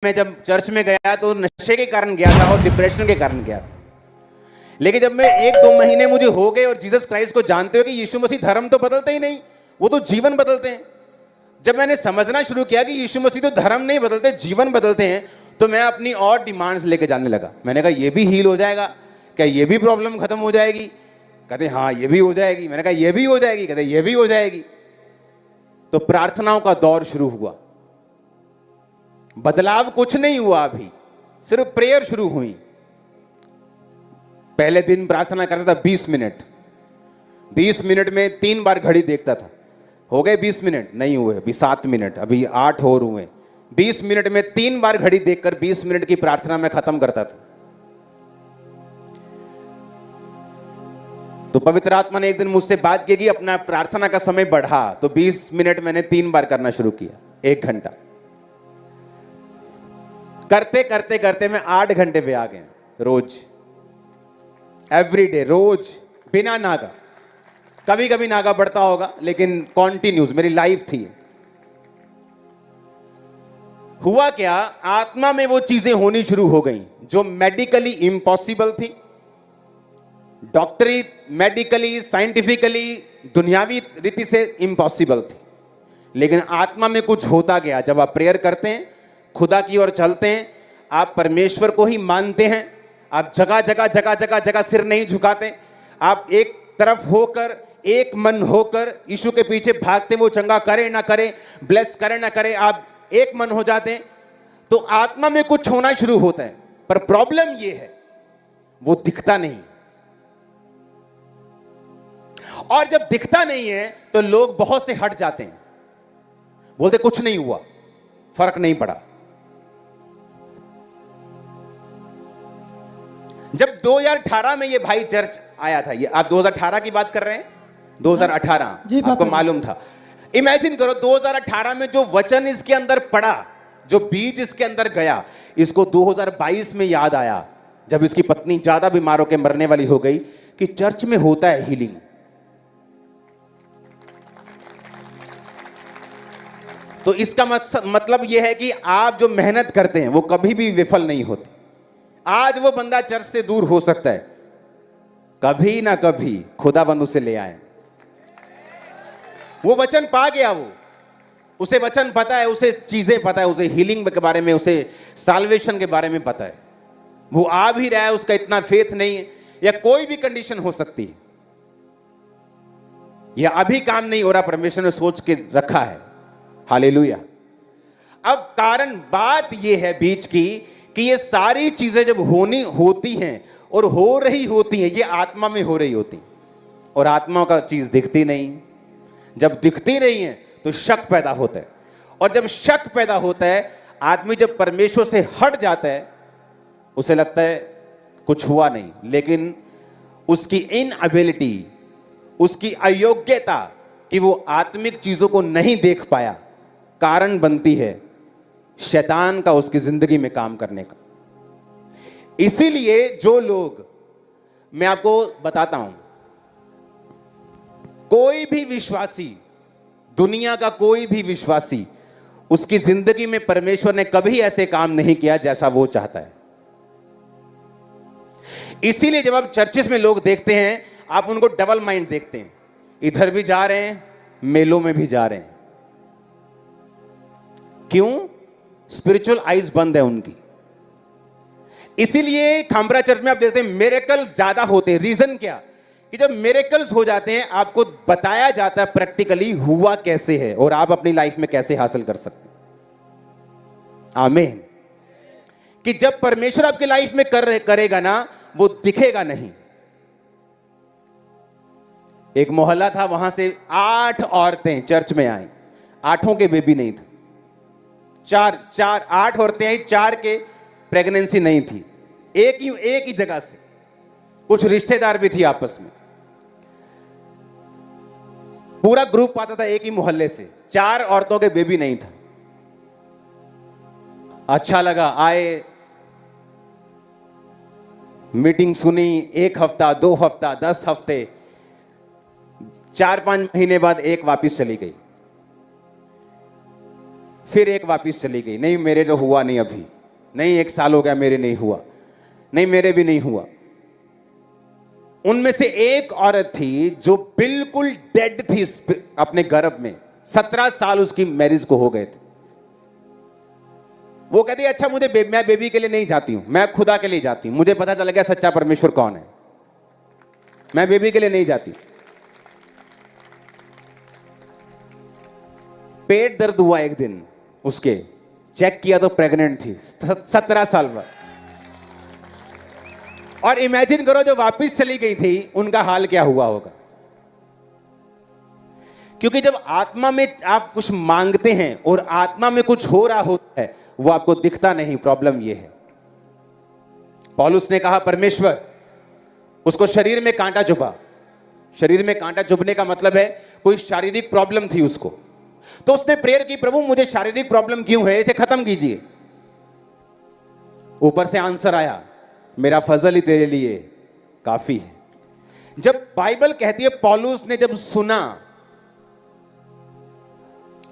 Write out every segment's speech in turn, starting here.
मैं जब चर्च में गया तो नशे के कारण गया था और डिप्रेशन के कारण गया था। लेकिन जब मैं 1-2 महीने मुझे हो गए और जीसस क्राइस्ट को जानते हो कि यीशु मसीह धर्म तो बदलते ही नहीं, वो तो जीवन बदलते हैं। जब मैंने समझना शुरू किया कि यीशु मसीह तो धर्म नहीं बदलते, जीवन बदलते हैं, तो मैं अपनी और डिमांड्स लेके जाने लगा। मैंने कहा ये भी हील हो जाएगा क्या, ये भी प्रॉब्लम खत्म हो जाएगी? कहते हाँ ये भी हो जाएगी। मैंने कहा ये भी हो जाएगी? कहते ये भी हो जाएगी। तो प्रार्थनाओं का दौर शुरू हुआ। बदलाव कुछ नहीं हुआ, अभी सिर्फ प्रेयर शुरू हुई। पहले दिन प्रार्थना करता था 20 मिनट, 20 मिनट में 3 बार घड़ी देखता था। हो गए 20 मिनट? नहीं हुए, अभी 7 मिनट, अभी 8 और हुए। 20 मिनट में 3 बार घड़ी देखकर 20 मिनट की प्रार्थना में खत्म करता था। तो पवित्र आत्मा ने एक दिन मुझसे बात की कि अपना प्रार्थना का समय बढ़ा। तो 20 मिनट मैंने 3 बार करना शुरू किया, 1 घंटा। करते करते करते मैं 8 घंटे पे आ गया, रोज, एवरीडे, रोज, बिना नागा। कभी कभी नागा बढ़ता होगा, लेकिन कॉन्टिन्यूस मेरी लाइफ थी। हुआ क्या, आत्मा में वो चीजें होनी शुरू हो गई जो मेडिकली इम्पॉसिबल थी, डॉक्टरी, मेडिकली, साइंटिफिकली, दुनियावी रीति से इम्पॉसिबल थी। लेकिन आत्मा में कुछ होता गया। जब आप प्रेयर करते हैं, खुदा की ओर चलते हैं, आप परमेश्वर को ही मानते हैं, आप जगह जगह जगह जगह जगह सिर नहीं झुकाते, आप एक तरफ होकर, एक मन होकर यीशु के पीछे भागते, वो चंगा करे ना करे, ब्लेस करे ना करे, आप एक मन हो जाते हैं, तो आत्मा में कुछ होना शुरू होता है। पर प्रॉब्लम ये है, वो दिखता नहीं। और जब दिखता नहीं है तो लोग बहुत से हट जाते हैं, बोलते कुछ नहीं हुआ, फर्क नहीं पड़ा। जब 2018 में ये भाई चर्च आया था, ये आप 2018 की बात कर रहे हैं? 2018 जी, आपको मालूम था। इमेजिन करो 2018 में जो वचन इसके अंदर पड़ा, जो बीज इसके अंदर गया, इसको 2022 में याद आया जब इसकी पत्नी ज्यादा बीमार होकर मरने वाली हो गई कि चर्च में होता है हीलिंग। तो इसका मतलब यह है कि आप जो मेहनत करते हैं वो कभी भी विफल नहीं होती। आज वो बंदा चर्च से दूर हो सकता है, कभी ना कभी खुदाबंद उसे ले आए। वो वचन पा गया, वो उसे वचन पता है, उसे चीजें पता है, उसे हीलिंग के बारे में, उसे साल्वेशन के बारे में पता है। वो आ भी रहा है, उसका इतना फेथ नहीं है, या कोई भी कंडीशन हो सकती है, या अभी काम नहीं हो रहा, परमेश्वर ने सोच के रखा है। हालेलुया। अब कारण बात यह है बीच की कि ये सारी चीजें जब होती हैं और हो रही होती हैं, ये आत्मा में हो रही होती हैं, और आत्मा का चीज दिखती नहीं। जब दिखती नहीं है तो शक पैदा होता है, और जब शक पैदा होता है, आदमी जब परमेश्वर से हट जाता है, उसे लगता है कुछ हुआ नहीं। लेकिन उसकी इनएबिलिटी, उसकी अयोग्यता कि वो आत्मिक चीजों को नहीं देख पाया, कारण बनती है शैतान का उसकी जिंदगी में काम करने का। इसीलिए जो लोग, मैं आपको बताता हूं, कोई भी विश्वासी, दुनिया का कोई भी विश्वासी, उसकी जिंदगी में परमेश्वर ने कभी ऐसे काम नहीं किया जैसा वो चाहता है। इसीलिए जब आप चर्चेस में लोग देखते हैं, आप उनको डबल माइंड देखते हैं, इधर भी जा रहे हैं, मेलों में भी जा रहे हैं। क्यों? स्पिरिचुअल आइज बंद है उनकी। इसीलिए खामरा चर्च में आप देखते हैं मिरेकल्स ज्यादा होते हैं। रीजन क्या? कि जब मिरेकल्स हो जाते हैं, आपको बताया जाता है प्रैक्टिकली हुआ कैसे है और आप अपनी लाइफ में कैसे हासिल कर सकते हैं। आमीन। कि जब परमेश्वर आपकी लाइफ में करेगा ना, वो दिखेगा नहीं। एक मोहल्ला था, वहां से 8 औरतें चर्च में आई, 8 के बेबी नहीं था। 8 औरतें आई, 4 के प्रेगनेंसी नहीं थी, एक ही जगह से। कुछ रिश्तेदार भी थी आपस में, पूरा ग्रुप आता था एक ही मोहल्ले से, 4 औरतों के बेबी नहीं था। अच्छा लगा, आए, मीटिंग सुनी, 1 हफ्ता, 2 हफ्ता, 10 हफ्ते, 4-5 महीने बाद एक वापिस चली गई। फिर एक वापस चली गई, नहीं मेरे तो हुआ नहीं अभी, नहीं 1 साल हो गया मेरे नहीं हुआ, नहीं मेरे भी नहीं हुआ। उनमें से एक औरत थी जो बिल्कुल डेड थी अपने गर्भ में, 17 साल उसकी मैरिज को हो गए थे। वो कहती है अच्छा मैं बेबी के लिए नहीं जाती हूं, मैं खुदा के लिए जाती हूं, मुझे पता चल गया सच्चा परमेश्वर कौन है, मैं बेबी के लिए नहीं जाती। पेट दर्द हुआ एक दिन उसके, चेक किया तो प्रेग्नेंट थी 17 साल बाद। और इमेजिन करो जो वापस चली गई थी उनका हाल क्या हुआ होगा। क्योंकि जब आत्मा में आप कुछ मांगते हैं और आत्मा में कुछ हो रहा होता है वो आपको दिखता नहीं। प्रॉब्लम यह है, पौलुस ने कहा परमेश्वर, उसको शरीर में कांटा चुभा। शरीर में कांटा चुभने का मतलब है कोई शारीरिक प्रॉब्लम थी उसको। तो उसने प्रेयर की, प्रभु मुझे शारीरिक प्रॉब्लम क्यों है, इसे खत्म कीजिए। ऊपर से आंसर आया, मेरा फजल ही तेरे लिए काफी है। जब बाइबल कहती है पौलुस ने जब सुना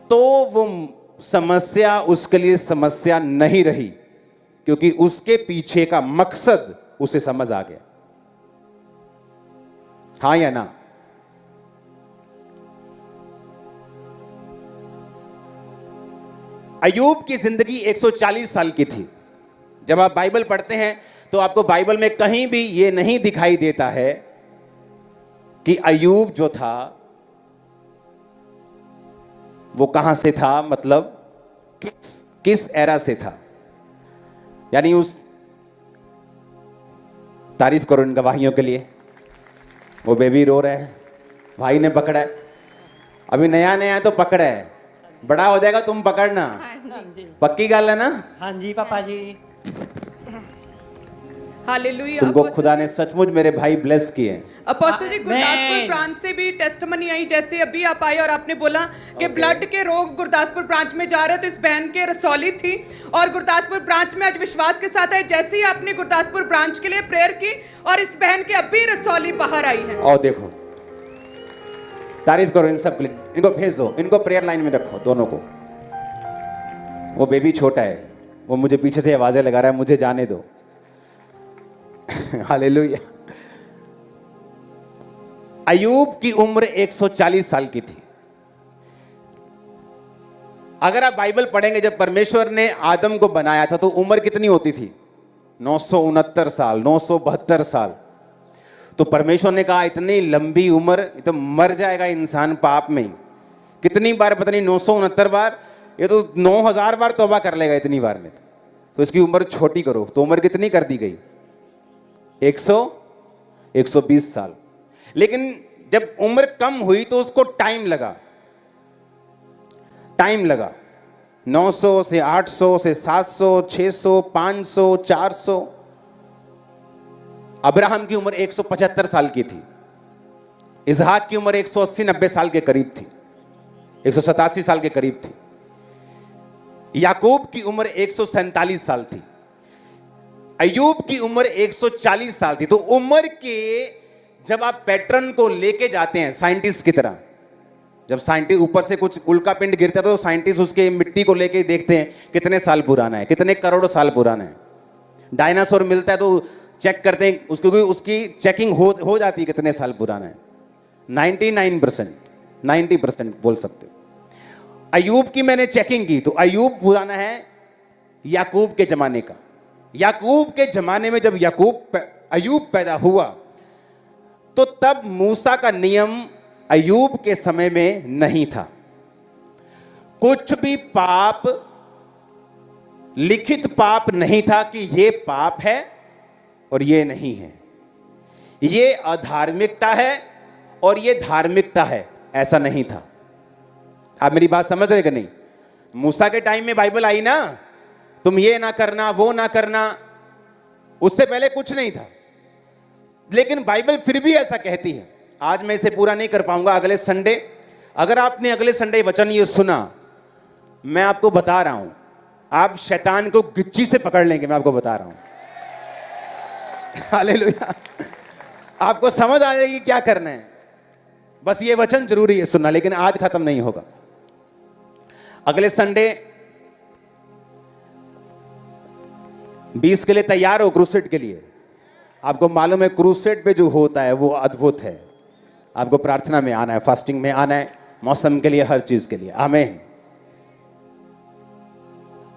तो वो समस्या उसके लिए समस्या नहीं रही, क्योंकि उसके पीछे का मकसद उसे समझ आ गया। हाँ या ना? अय्यूब की जिंदगी 140 साल की थी। जब आप बाइबल पढ़ते हैं तो आपको बाइबल में कहीं भी यह नहीं दिखाई देता है कि अय्यूब जो था वो कहां से था, मतलब किस एरा से था। यानी उस, तारीफ करो इन गवाहियों के लिए। वो बेबी रो रहे हैं, भाई ने पकड़ा है, अभी नया नया तो पकड़ा है, बड़ा हो जाएगा तुम पकड़ना। पक्की गल है ना? हाँ जी पापा जी। हालेलुया। तुमको खुदा ने सचमुच मेरे भाई ब्लेस किए। अपोस्टल जी, गुरदासपुर ब्रांच से भी टेस्टमनी आई, जैसे अभी आप आए और आपने बोला कि ब्लड के रोग गुरदासपुर ब्रांच में जा रहे, तो इस बहन के रसौली थी और गुरदासपुर ब्रांच में आज विश्वास के साथ आए। जैसे ही आपने गुरदासपुर ब्रांच के लिए प्रेयर की और इस बहन के अभी रसौली बाहर आई है। और देखो, तारीफ करो इन सब के लिए। इनको भेज दो, इनको प्रेयर लाइन में रखो दोनों को। वो बेबी छोटा है, वो मुझे पीछे से आवाजें लगा रहा है, मुझे जाने दो। हालेलुया। अय्यूब की उम्र 140 साल की थी। अगर आप बाइबल पढ़ेंगे, जब परमेश्वर ने आदम को बनाया था तो उम्र कितनी होती थी? 969 साल, 972 साल। तो परमेश्वर ने कहा इतनी लंबी उम्र, तो मर जाएगा इंसान पाप में। कितनी बार पता नहीं, 969 बार, ये तो 9000 बार तौबा कर लेगा इतनी बार में। तो इसकी उम्र छोटी करो, तो उम्र कितनी कर दी गई? 120 साल। लेकिन जब उम्र कम हुई तो उसको टाइम लगा। 900 से 800 से 700, 600, 500, 400। अब्राहम की उम्र 175 साल की थी। इसहाक की उम्र 180-90 साल के करीब थी, 187 साल के करीब थी। याकूब की उम्र 147 साल थी। अय्यूब की उम्र 140 साल थी। तो उम्र के जब आप पैटर्न को लेके जाते हैं साइंटिस्ट की तरह, जब साइंटिस्ट ऊपर से कुछ उल्का पिंड गिरता है तो साइंटिस्ट उसके मिट्टी को लेके देखते हैं कितने साल पुराना है, कितने करोड़ साल पुराना है। डायनासोर मिलता है तो चेक करते हैं उसको, उसकी चेकिंग हो जाती है कितने साल पुराना है। 99%, 90% बोल सकते। अय्यूब की मैंने चेकिंग की तो अय्यूब पुराना है याकूब के जमाने का। याकूब के जमाने में जब अय्यूब पैदा हुआ तो तब मूसा का नियम अय्यूब के समय में नहीं था। कुछ भी पाप, लिखित पाप नहीं था कि ये पाप है और ये नहीं है, ये अधार्मिकता है और ये धार्मिकता है, ऐसा नहीं था। आप मेरी बात समझ रहे कि नहीं? मूसा के टाइम में बाइबल आई ना, तुम ये ना करना, वो ना करना, उससे पहले कुछ नहीं था। लेकिन बाइबल फिर भी ऐसा कहती है। आज मैं इसे पूरा नहीं कर पाऊंगा, अगले संडे, अगर आपने अगले संडे वचन ये सुना, मैं आपको बता रहा हूं, आप शैतान को गिच्ची से पकड़ लेंगे, मैं आपको बता रहा हूं। हालेलुया। आपको समझ आ जाएगी क्या करना है। बस ये वचन जरूरी है सुनना, लेकिन आज खत्म नहीं होगा। अगले संडे 20 के लिए तैयार हो क्रूसेड के लिए? आपको मालूम है क्रूसेड पे जो होता है वो अद्भुत है। आपको प्रार्थना में आना है, फास्टिंग में आना है, मौसम के लिए, हर चीज के लिए। आमीन।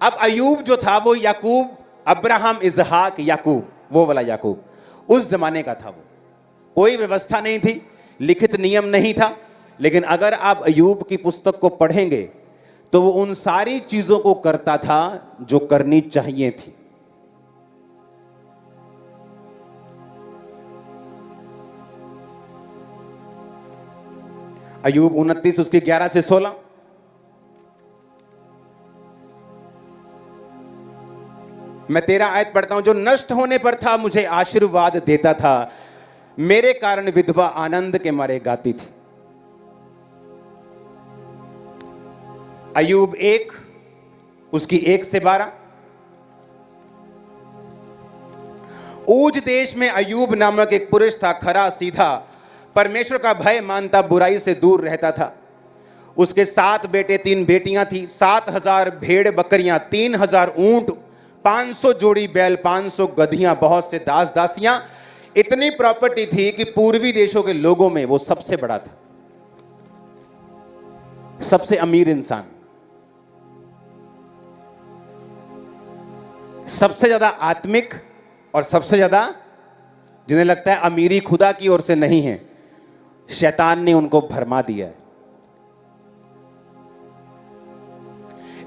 अब अयूब जो था वो याकूब, अब्राहम, इजहाक, याकूब, वो वाला याकूब उस जमाने का था। वो कोई व्यवस्था नहीं थी, लिखित नियम नहीं था, लेकिन अगर आप अयूब की पुस्तक को पढ़ेंगे तो वो उन सारी चीजों को करता था जो करनी चाहिए थी। अयूब 29 उसकी 11 से 16। मैं 13 आयत पढ़ता हूं। जो नष्ट होने पर था मुझे आशीर्वाद देता था, मेरे कारण विधवा आनंद के मारे गाती थी। अयूब 1 उसकी 1 से 12। ऊज देश में अयूब नामक एक पुरुष था, खरा सीधा, परमेश्वर का भय मानता, बुराई से दूर रहता था। उसके 7 बेटे 3 बेटियां थी, 7,000 भेड़ बकरियां, 3,000 ऊंट, 500 जोड़ी बैल, 500 गधियां, बहुत से दास दासियां। इतनी प्रॉपर्टी थी कि पूर्वी देशों के लोगों में वो सबसे बड़ा था, सबसे अमीर इंसान, सबसे ज्यादा आत्मिक, और सबसे ज्यादा जिन्हें लगता है अमीरी खुदा की ओर से नहीं है, शैतान ने उनको भरमा दिया है।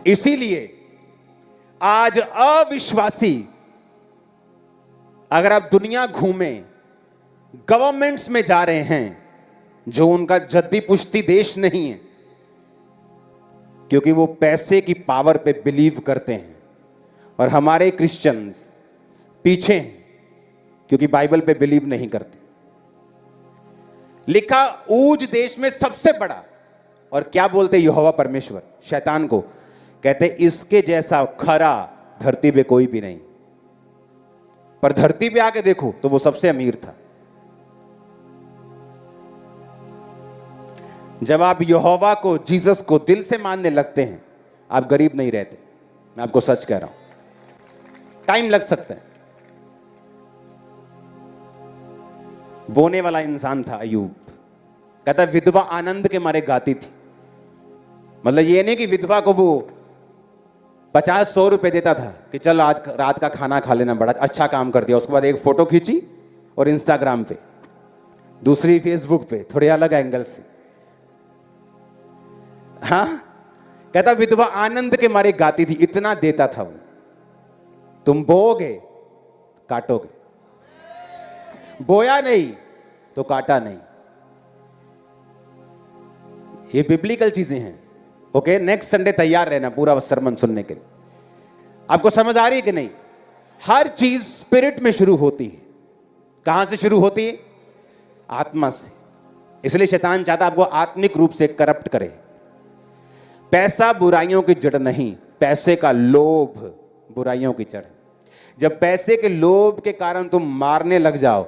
इसीलिए आज अविश्वासी, अगर आप दुनिया घूमें, गवर्नमेंट्स में जा रहे हैं जो उनका जद्दी पुश्ती देश नहीं है, क्योंकि वो पैसे की पावर पे बिलीव करते हैं, और हमारे क्रिश्चियंस पीछे हैं क्योंकि बाइबल पे बिलीव नहीं करते। लिखा ऊज देश में सबसे बड़ा, और क्या बोलते यहोवा परमेश्वर शैतान को, कहते इसके जैसा खरा धरती पे कोई भी नहीं। पर धरती पे आके देखो तो वो सबसे अमीर था। जब आप यहोवा को, जीसस को दिल से मानने लगते हैं, आप गरीब नहीं रहते। मैं आपको सच कह रहा हूं, टाइम लग सकता है। बोने वाला इंसान था अयूब। कहता विधवा आनंद के मारे गाती थी। मतलब ये नहीं कि विधवा को वो 50-100 रुपए देता था कि चल आज रात का खाना खा लेना, बड़ा अच्छा काम कर दिया। उसके बाद एक फोटो खींची और इंस्टाग्राम पे, दूसरी फेसबुक पे, थोड़े अलग एंगल से। हाँ, कहता विधवा आनंद के मारे गाती थी, इतना देता था वो। तुम बोओगे काटोगे, बोया नहीं तो काटा नहीं। ये बिब्लिकल चीजें हैं। ओके, नेक्स्ट संडे तैयार रहना पूरा सरमन सुनने के लिए। आपको समझ आ रही है कि नहीं? हर चीज स्पिरिट में शुरू होती है। कहां से शुरू होती है? आत्मा से। इसलिए शैतान चाहता आपको आत्मिक रूप से करप्ट करे। पैसा बुराइयों की जड़ नहीं, पैसे का लोभ बुराइयों की जड़। जब पैसे के लोभ के कारण तुम मारने लग जाओ,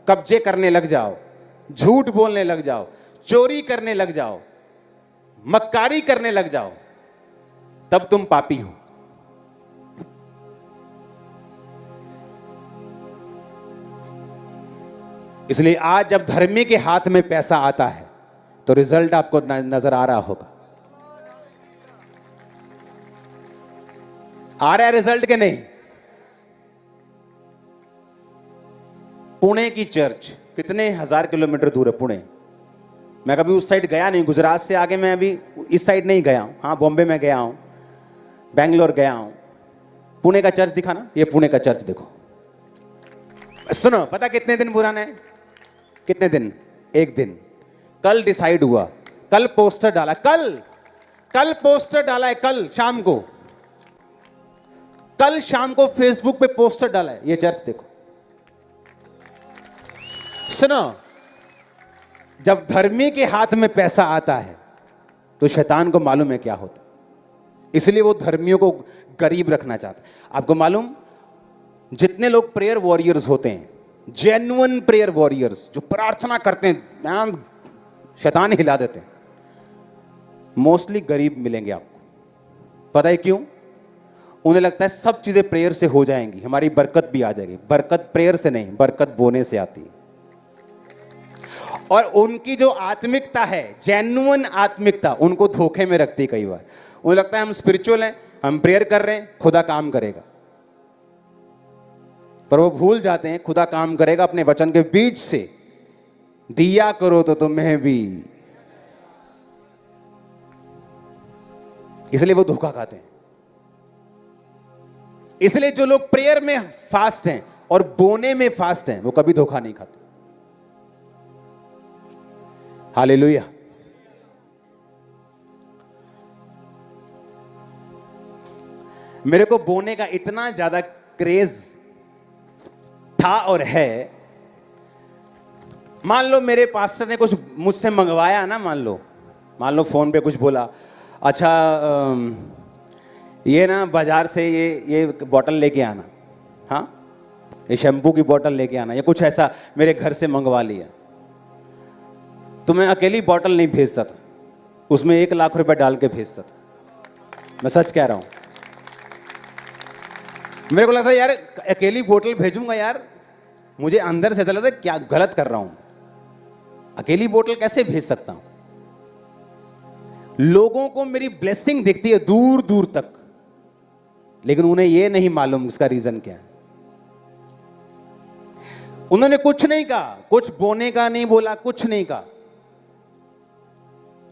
कब्जे करने लग जाओ, झूठ बोलने लग जाओ, चोरी करने लग जाओ, मक्कारी करने लग जाओ, तब तुम पापी हो। इसलिए आज जब धर्मी के हाथ में पैसा आता है तो रिजल्ट आपको नजर आ रहा होगा। आ रहा है रिजल्ट के नहीं? पुणे की चर्च कितने 1000 किलोमीटर दूर है पुणे। मैं कभी उस साइड गया नहीं, गुजरात से आगे मैं अभी इस साइड नहीं गया हूं। हाँ, बॉम्बे में गया हूं, बेंगलोर गया हूं। पुणे का चर्च दिखा ना, ये पुणे का चर्च देखो। सुनो, पता कितने दिन पुराना है? कितने दिन? 1 दिन। कल डिसाइड हुआ, कल पोस्टर डाला, कल पोस्टर डाला है, कल शाम को फेसबुक पे पोस्टर डाला है, ये चर्च देखो। सुनो, जब धर्मी के हाथ में पैसा आता है तो शैतान को मालूम है क्या होता, इसलिए वो धर्मियों को गरीब रखना चाहता है। आपको मालूम, जितने लोग प्रेयर वॉरियर्स होते हैं, जेन्युइन प्रेयर वॉरियर्स जो प्रार्थना करते हैं, शैतान हिला देते हैं, मोस्टली गरीब मिलेंगे आपको। पता है क्यों? उन्हें लगता है सब चीजें प्रेयर से हो जाएंगी, हमारी बरकत भी आ जाएगी। बरकत प्रेयर से नहीं, बरकत बोने से आती है। और उनकी जो आत्मिकता है, जेन्युइन आत्मिकता, उनको धोखे में रखती है कई बार। उन्हें लगता है हम स्पिरिचुअल हैं, हम प्रेयर कर रहे हैं, खुदा काम करेगा। पर वो भूल जाते हैं खुदा काम करेगा अपने वचन के बीच से। दिया करो तो तुम्हें भी, इसलिए वो धोखा खाते हैं। इसलिए जो लोग प्रेयर में फास्ट हैं और बोने में फास्ट हैं, वो कभी धोखा नहीं खाते। हालेलुया। मेरे को बोने का इतना ज्यादा क्रेज था और है। मान लो मेरे पास्टर ने कुछ मुझसे मंगवाया ना, मान लो फोन पे कुछ बोला, अच्छा ये ना बाजार से ये बॉटल लेके आना, हाँ ये शैम्पू की बॉटल लेके आना, या कुछ ऐसा मेरे घर से मंगवा लिया, तो मैं अकेली बॉटल नहीं भेजता था, उसमें 1 लाख रुपए डाल के भेजता था। मैं सच कह रहा हूं। मेरे को लगता है यार अकेली बोतल भेजूंगा यार, मुझे अंदर से ऐसा लगता है क्या गलत कर रहा हूं, अकेली बोतल कैसे भेज सकता हूं। लोगों को मेरी ब्लेसिंग दिखती है दूर दूर तक, लेकिन उन्हें यह नहीं मालूम इसका रीजन क्या है। उन्होंने कुछ नहीं कहा, कुछ बोने का नहीं बोला, कुछ नहीं कहा।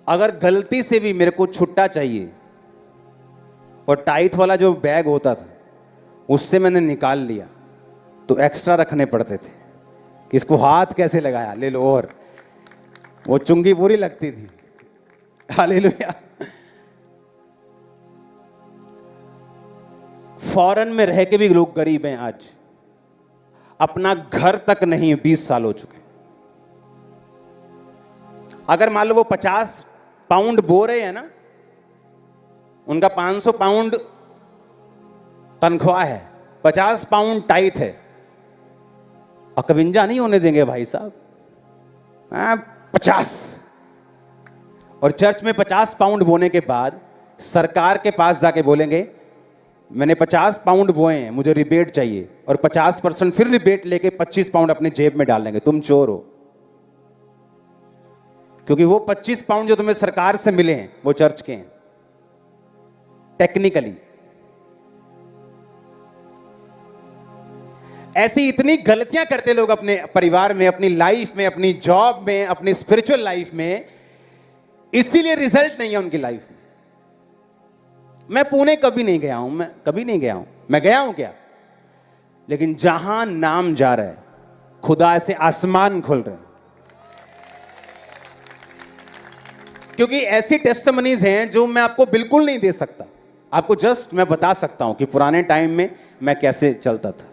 अगर गलती से भी मेरे को छुट्टा चाहिए और टाइट वाला जो बैग होता था उससे मैंने निकाल लिया, तो एक्स्ट्रा रखने पड़ते थे कि इसको हाथ कैसे लगाया, ले लो, और वो चुंगी पूरी लगती थी। हालेलुया। फॉरेन में रह के भी लोग गरीब हैं आज, अपना घर तक नहीं 20 साल हो चुके। अगर मान लो वो 50 पाउंड बो रहे हैं ना, उनका 500 पाउंड तनख्वाह है, 50 पाउंड टाइट है, 51 नहीं होने देंगे भाई साहब, 50। और चर्च में 50 पाउंड बोने के बाद सरकार के पास जाके बोलेंगे मैंने 50 पाउंड बोए हैं, मुझे रिबेट चाहिए, और 50% फिर रिबेट लेके 25 पाउंड अपने जेब में डाल लेंगे। तुम चोर हो, क्योंकि वो 25 पाउंड जो तुम्हें सरकार से मिले हैं वो चर्च के हैं टेक्निकली। ऐसी इतनी गलतियां करते लोग अपने परिवार में, अपनी लाइफ में, अपनी जॉब में, अपनी स्पिरिचुअल लाइफ में, इसीलिए रिजल्ट नहीं है उनकी लाइफ में। मैं पुणे कभी नहीं गया हूं, मैं गया हूं क्या, लेकिन जहां नाम जा रहा है खुदा से आसमान खुल रहे हैं। क्योंकि ऐसी टेस्टिमनीज हैं जो मैं आपको बिल्कुल नहीं दे सकता, आपको जस्ट मैं बता सकता हूं कि पुराने टाइम में मैं कैसे चलता था।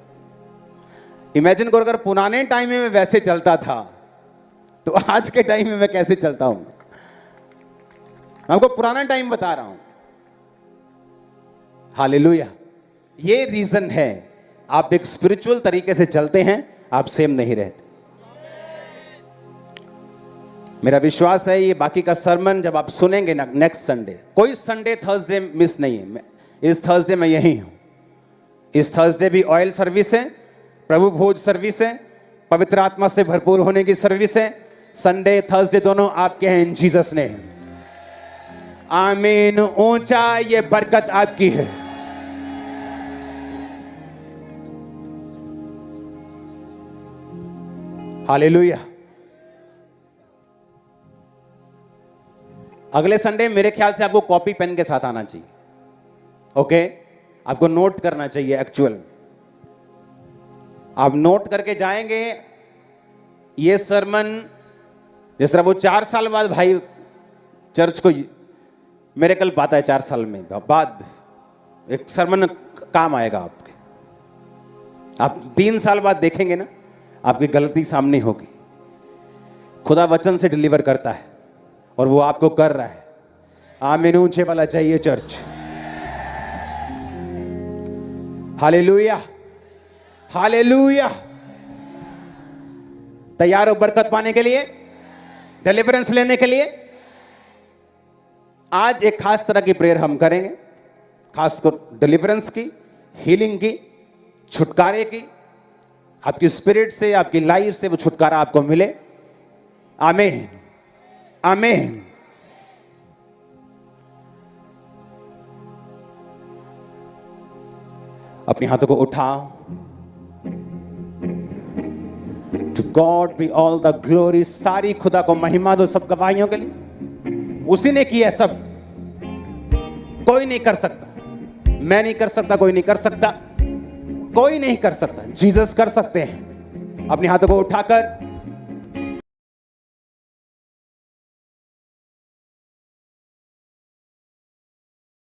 इमेजिन करो अगर पुराने टाइम में मैं वैसे चलता था तो आज के टाइम में मैं कैसे चलता हूं। आपको पुराना टाइम बता रहा हूं। हालेलुया। ये रीजन है, आप एक स्पिरिचुअल तरीके से चलते हैं, आप सेम नहीं रहते। मेरा विश्वास है ये बाकी का सरमन जब आप सुनेंगे ना नेक्स्ट संडे, कोई संडे थर्सडे मिस नहीं है, इस थर्सडे मैं यही हूं। इस थर्सडे भी ऑयल सर्विस है, प्रभु भोज सर्विस है, पवित्र आत्मा से भरपूर होने की सर्विस है। संडे थर्सडे दोनों आपके हैं इन जीसस ने। आमीन। ऊंचा ये बरकत आपकी है। हालेलुया। अगले संडे मेरे ख्याल से आपको कॉपी पेन के साथ आना चाहिए, ओके? आपको नोट करना चाहिए एक्चुअल में। आप नोट करके जाएंगे ये सरमन, जिस तरह वो 4 साल बाद भाई चर्च को मिरेकल पाता है, 4 साल में बाद एक सरमन काम आएगा आपके। आप 3 साल बाद देखेंगे ना, आपकी गलती सामने होगी। खुदा वचन से डिलीवर करता है और वो आपको कर रहा है। आमीन। ऊंचे वाला चाहिए चर्च। Hallelujah, hallelujah. तैयार हो बरकत पाने के लिए, डिलीवरेंस लेने के लिए? आज एक खास तरह की प्रेयर हम करेंगे। खासकर डिलीवरेंस की, हीलिंग की, छुटकारे की, आपकी स्पिरिट से, आपकी लाइफ से वो छुटकारा आपको मिले। आमीन, आमीन। अपने हाथों को उठाओ। To God be all the glory, सारी खुदा को महिमा दो सब गवाहियों के लिए। उसी ने किया सब, कोई नहीं कर सकता। मैं नहीं कर सकता, कोई नहीं कर सकता, कोई नहीं कर सकता। जीसस कर सकते हैं। अपने हाथों को उठाकर